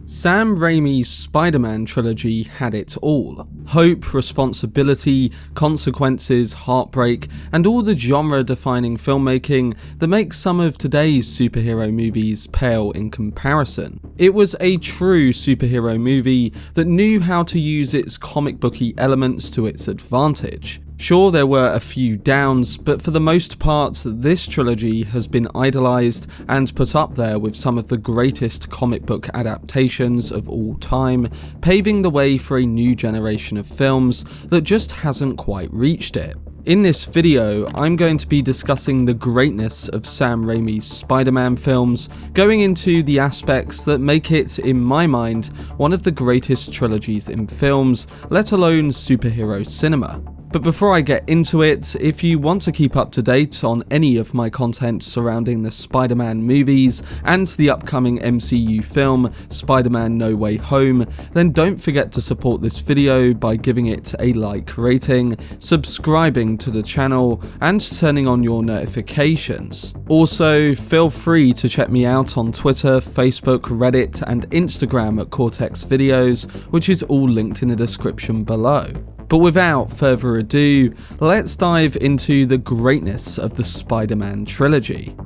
Sam Raimi's Spider-Man Trilogy had it all. Hope, responsibility, consequences, heartbreak, and all the genre-defining filmmaking that makes some of today's superhero movies pale in comparison. It was a true superhero movie that knew how to use its comic booky elements to its advantage. Sure, there were a few downs, but for the most part, this trilogy has been idolised and put up there with some of the greatest comic book adaptations of all time, paving the way for a new generation of films that just hasn't quite reached it. In this video, I'm going to be discussing the greatness of Sam Raimi's Spider-Man films, going into the aspects that make it, in my mind, one of the greatest trilogies in films, let alone superhero cinema. But before I get into it, if you want to keep up to date on any of my content surrounding the Spider-Man movies and the upcoming MCU film Spider-Man No Way Home, then don't forget to support this video by giving it a like rating, subscribing to the channel, and turning on your notifications. Also, feel free to check me out on Twitter, Facebook, Reddit, and Instagram at Cortex Videos, which is all linked in the description below. But without further ado, let's dive into the greatness of the Spider-Man trilogy.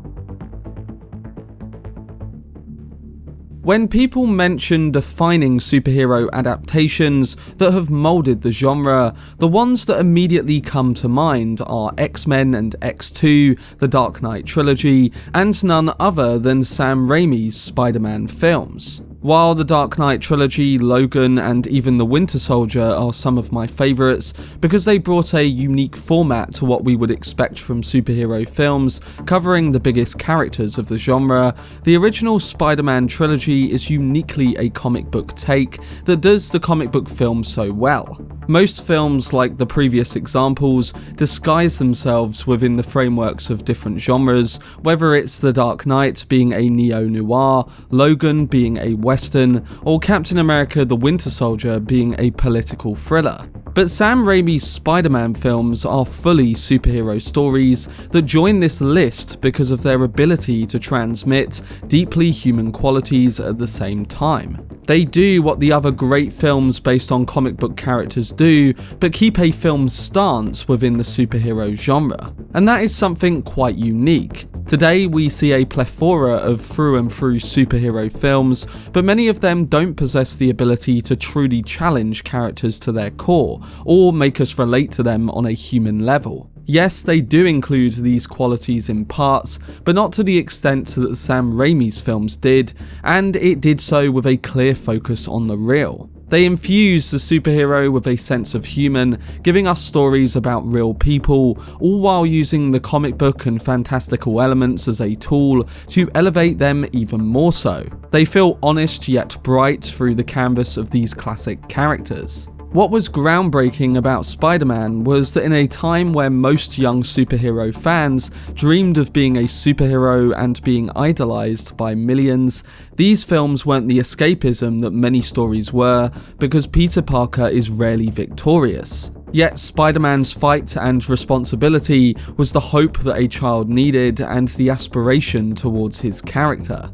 When people mention defining superhero adaptations that have moulded the genre, the ones that immediately come to mind are X-Men and X2, the Dark Knight trilogy, and none other than Sam Raimi's Spider-Man films. While the Dark Knight trilogy, Logan, and even The Winter Soldier are some of my favourites because they brought a unique format to what we would expect from superhero films, covering the biggest characters of the genre, the original Spider-Man trilogy is uniquely a comic book take that does the comic book film so well. Most films, like the previous examples, disguise themselves within the frameworks of different genres, whether it's The Dark Knight being a neo-noir, Logan being a western, or Captain America the Winter Soldier being a political thriller. But Sam Raimi's Spider-Man films are fully superhero stories that join this list because of their ability to transmit deeply human qualities at the same time. They do what the other great films based on comic book characters do, but keep a film's stance within the superhero genre. And that is something quite unique. Today we see a plethora of through and through superhero films, but many of them don't possess the ability to truly challenge characters to their core, or make us relate to them on a human level. Yes, they do include these qualities in parts, but not to the extent that Sam Raimi's films did, and it did so with a clear focus on the real. They infuse the superhero with a sense of human, giving us stories about real people, all while using the comic book and fantastical elements as a tool to elevate them even more so. They feel honest yet bright through the canvas of these classic characters. What was groundbreaking about Spider-Man was that in a time where most young superhero fans dreamed of being a superhero and being idolised by millions, these films weren't the escapism that many stories were, because Peter Parker is rarely victorious. Yet Spider-Man's fight and responsibility was the hope that a child needed and the aspiration towards his character.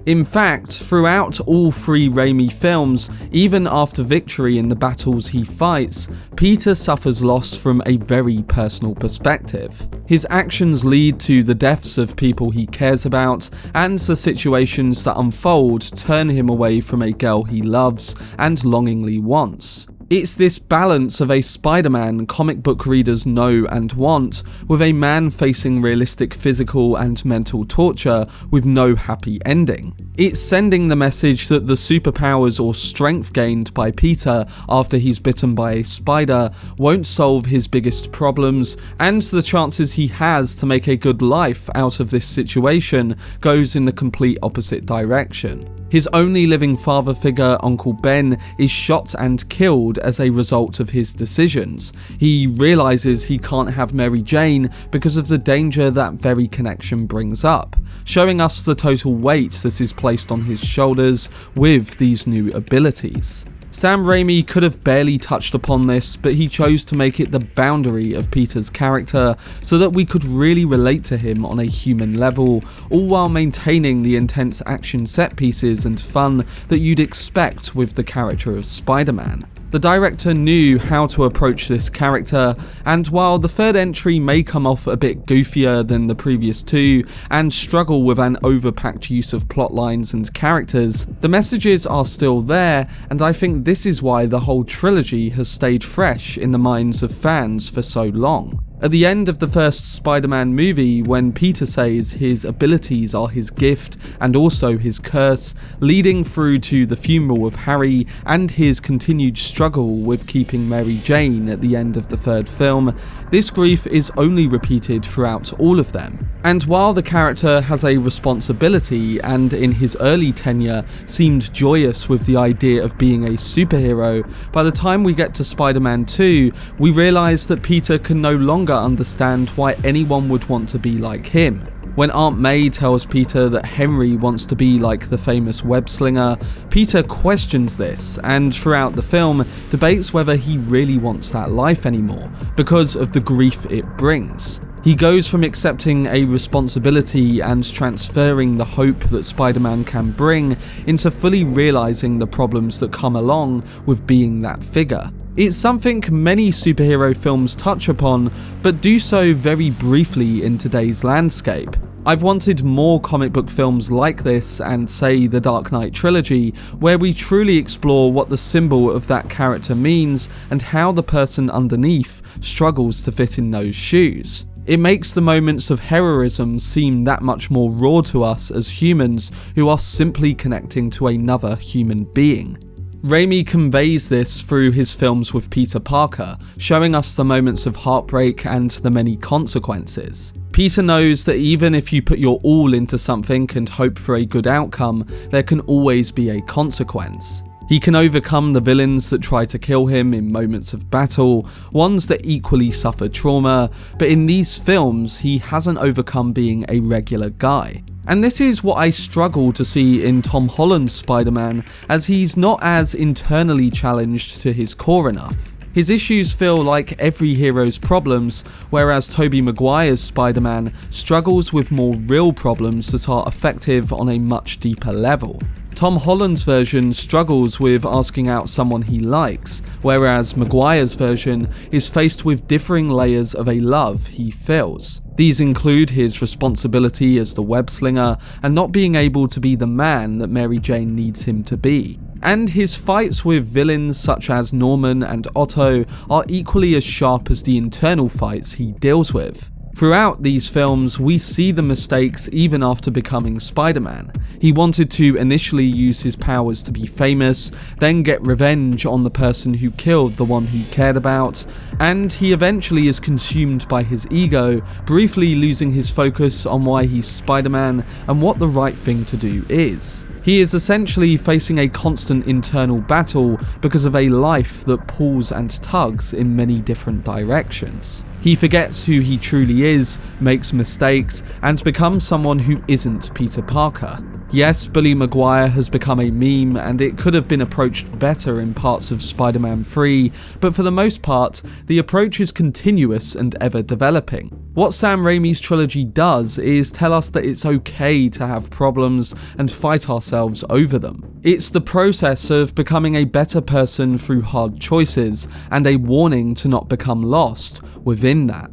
In fact, throughout all three Raimi films, even after victory in the battles he fights, Peter suffers loss from a very personal perspective. His actions lead to the deaths of people he cares about, and the situations that unfold turn him away from a girl he loves and longingly wants. It's this balance of a Spider-Man comic book readers know and want, with a man facing realistic physical and mental torture with no happy ending. It's sending the message that the superpowers or strength gained by Peter after he's bitten by a spider won't solve his biggest problems, and the chances he has to make a good life out of this situation goes in the complete opposite direction. His only living father figure, Uncle Ben, is shot and killed as a result of his decisions. He realises he can't have Mary Jane because of the danger that very connection brings up, showing us the total weight that is placed on his shoulders with these new abilities. Sam Raimi could have barely touched upon this, but he chose to make it the boundary of Peter's character so that we could really relate to him on a human level, all while maintaining the intense action set pieces and fun that you'd expect with the character of Spider-Man. The director knew how to approach this character, and while the third entry may come off a bit goofier than the previous two and struggle with an overpacked use of plot lines and characters, the messages are still there, and I think this is why the whole trilogy has stayed fresh in the minds of fans for so long. At the end of the first Spider-Man movie, when Peter says his abilities are his gift and also his curse, leading through to the funeral of Harry and his continued struggle with keeping Mary Jane at the end of the third film, this grief is only repeated throughout all of them. And while the character has a responsibility and in his early tenure seemed joyous with the idea of being a superhero, by the time we get to Spider-Man 2, we realise that Peter can no longer understand why anyone would want to be like him. When Aunt May tells Peter that Henry wants to be like the famous web slinger, Peter questions this and throughout the film debates whether he really wants that life anymore because of the grief it brings. He goes from accepting a responsibility and transferring the hope that Spider-Man can bring into fully realising the problems that come along with being that figure. It's something many superhero films touch upon, but do so very briefly in today's landscape. I've wanted more comic book films like this and say the Dark Knight Trilogy, where we truly explore what the symbol of that character means and how the person underneath struggles to fit in those shoes. It makes the moments of heroism seem that much more raw to us as humans who are simply connecting to another human being. Raimi conveys this through his films with Peter Parker, showing us the moments of heartbreak and the many consequences. Peter knows that even if you put your all into something and hope for a good outcome, there can always be a consequence. He can overcome the villains that try to kill him in moments of battle, ones that equally suffer trauma, but in these films he hasn't overcome being a regular guy. And this is what I struggle to see in Tom Holland's Spider-Man, as he's not as internally challenged to his core enough. His issues feel like every hero's problems, whereas Tobey Maguire's Spider-Man struggles with more real problems that are effective on a much deeper level. Tom Holland's version struggles with asking out someone he likes, whereas Maguire's version is faced with differing layers of a love he feels. These include his responsibility as the web slinger and not being able to be the man that Mary Jane needs him to be. And his fights with villains such as Norman and Otto are equally as sharp as the internal fights he deals with. Throughout these films, we see the mistakes even after becoming Spider-Man. He wanted to initially use his powers to be famous, then get revenge on the person who killed the one he cared about, and he eventually is consumed by his ego, briefly losing his focus on why he's Spider-Man and what the right thing to do is. He is essentially facing a constant internal battle because of a life that pulls and tugs in many different directions. He forgets who he truly is, makes mistakes, and becomes someone who isn't Peter Parker. Yes, Billy Maguire has become a meme and it could have been approached better in parts of Spider-Man 3, but for the most part, the approach is continuous and ever developing. What Sam Raimi's trilogy does is tell us that it's okay to have problems and fight ourselves over them. It's the process of becoming a better person through hard choices, and a warning to not become lost within that.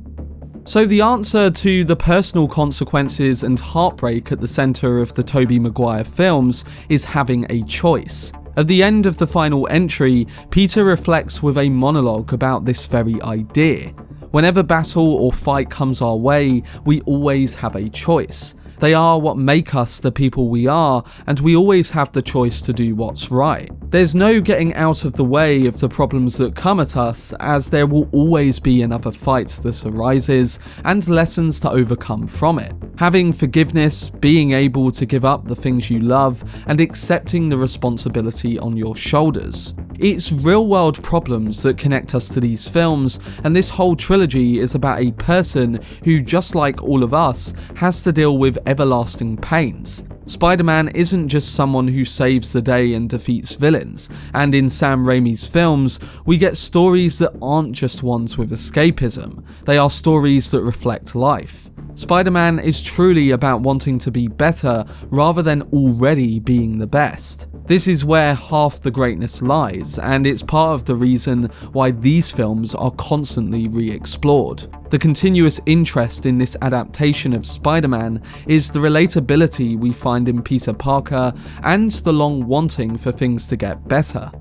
So the answer to the personal consequences and heartbreak at the centre of the Tobey Maguire films is having a choice. At the end of the final entry, Peter reflects with a monologue about this very idea. Whenever battle or fight comes our way, we always have a choice. They are what make us the people we are, and we always have the choice to do what's right. There's no getting out of the way of the problems that come at us, as there will always be another fight that arises, and lessons to overcome from it. Having forgiveness, being able to give up the things you love, and accepting the responsibility on your shoulders. It's real-world problems that connect us to these films, and this whole trilogy is about a person who, just like all of us, has to deal with everlasting pains. Spider-Man isn't just someone who saves the day and defeats villains, and in Sam Raimi's films, we get stories that aren't just ones with escapism, they are stories that reflect life. Spider-Man is truly about wanting to be better rather than already being the best. This is where half the greatness lies, and it's part of the reason why these films are constantly re-explored. The continuous interest in this adaptation of Spider-Man is the relatability we find in Peter Parker and the long wanting for things to get better.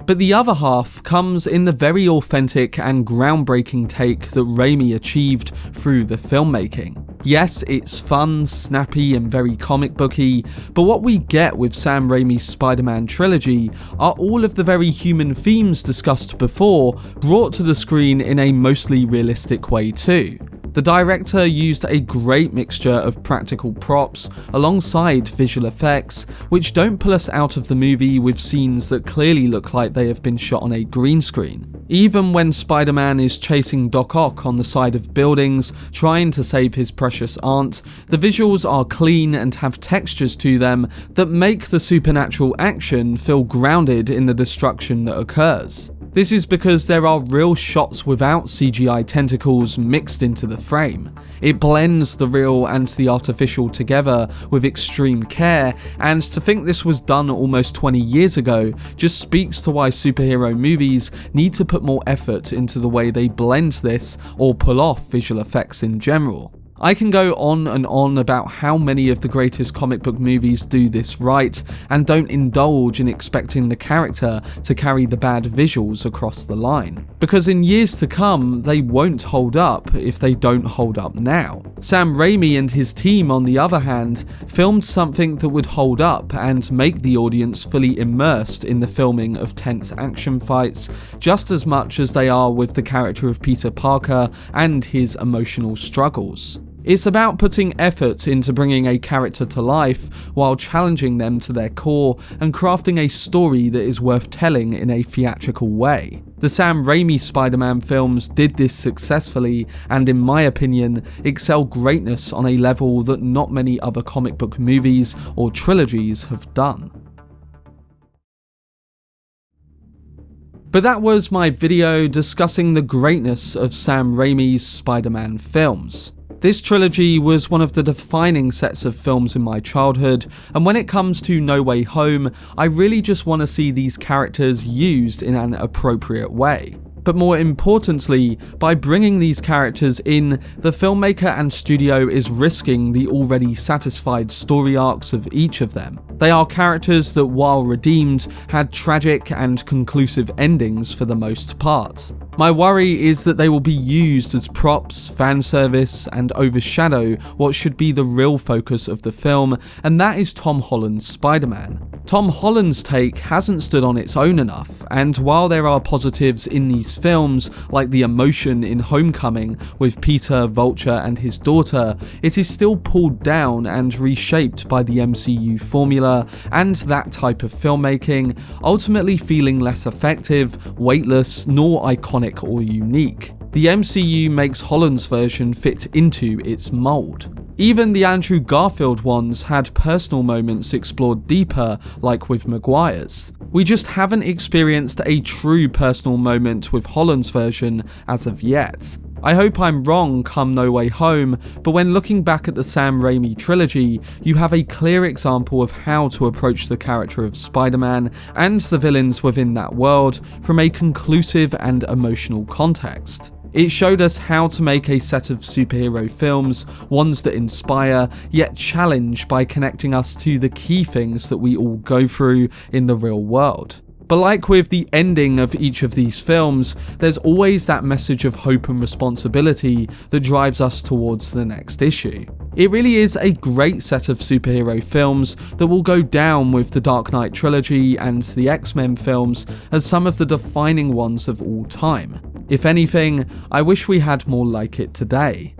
But the other half comes in the very authentic and groundbreaking take that Raimi achieved through the filmmaking. Yes, it's fun, snappy and very comic booky, but what we get with Sam Raimi's Spider-Man Trilogy are all of the very human themes discussed before brought to the screen in a mostly realistic way too. The director used a great mixture of practical props alongside visual effects, which don't pull us out of the movie with scenes that clearly look like they have been shot on a green screen. Even when Spider-Man is chasing Doc Ock on the side of buildings, trying to save his precious aunt, the visuals are clean and have textures to them that make the supernatural action feel grounded in the destruction that occurs. This is because there are real shots without CGI tentacles mixed into the frame. It blends the real and the artificial together with extreme care, and to think this was done almost 20 years ago just speaks to why superhero movies need to put more effort into the way they blend this or pull off visual effects in general. I can go on and on about how many of the greatest comic book movies do this right and don't indulge in expecting the character to carry the bad visuals across the line. Because in years to come, they won't hold up if they don't hold up now. Sam Raimi and his team, on the other hand, filmed something that would hold up and make the audience fully immersed in the filming of tense action fights, just as much as they are with the character of Peter Parker and his emotional struggles. It's about putting effort into bringing a character to life while challenging them to their core and crafting a story that is worth telling in a theatrical way. The Sam Raimi Spider-Man films did this successfully and, in my opinion, excel greatness on a level that not many other comic book movies or trilogies have done. But that was my video discussing the greatness of Sam Raimi's Spider-Man films. This trilogy was one of the defining sets of films in my childhood, and when it comes to No Way Home, I really just want to see these characters used in an appropriate way. But more importantly, by bringing these characters in, the filmmaker and studio is risking the already satisfied story arcs of each of them. They are characters that, while redeemed, had tragic and conclusive endings for the most part. My worry is that they will be used as props, fan service, and overshadow what should be the real focus of the film, and that is Tom Holland's Spider-Man. Tom Holland's take hasn't stood on its own enough, and while there are positives in these films, like the emotion in Homecoming with Peter, Vulture, and his daughter, it is still pulled down and reshaped by the MCU formula and that type of filmmaking, ultimately feeling less effective, weightless, nor iconic or unique. The MCU makes Holland's version fit into its mold. Even the Andrew Garfield ones had personal moments explored deeper, like with Maguire's. We just haven't experienced a true personal moment with Holland's version as of yet. I hope I'm wrong come No Way Home, but when looking back at the Sam Raimi trilogy, you have a clear example of how to approach the character of Spider-Man and the villains within that world from a conclusive and emotional context. It showed us how to make a set of superhero films, ones that inspire, yet challenge by connecting us to the key things that we all go through in the real world. But like with the ending of each of these films, there's always that message of hope and responsibility that drives us towards the next issue. It really is a great set of superhero films that will go down with the Dark Knight trilogy and the X-Men films as some of the defining ones of all time. If anything, I wish we had more like it today.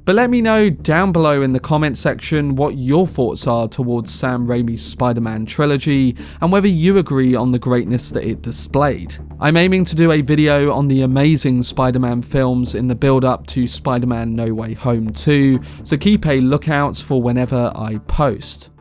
But let me know down below in the comment section what your thoughts are towards Sam Raimi's Spider-Man trilogy and whether you agree on the greatness that it displayed. I'm aiming to do a video on the amazing Spider-Man films in the build-up to Spider-Man No Way Home 2, so keep a lookout for whenever I post.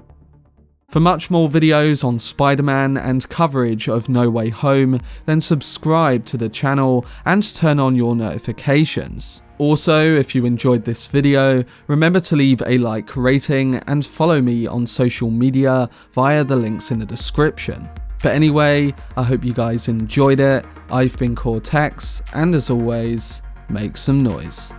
For much more videos on Spider-Man and coverage of No Way Home, then subscribe to the channel and turn on your notifications. Also, if you enjoyed this video, remember to leave a like rating and follow me on social media via the links in the description. But anyway, I hope you guys enjoyed it. I've been Cortex, and as always, make some noise.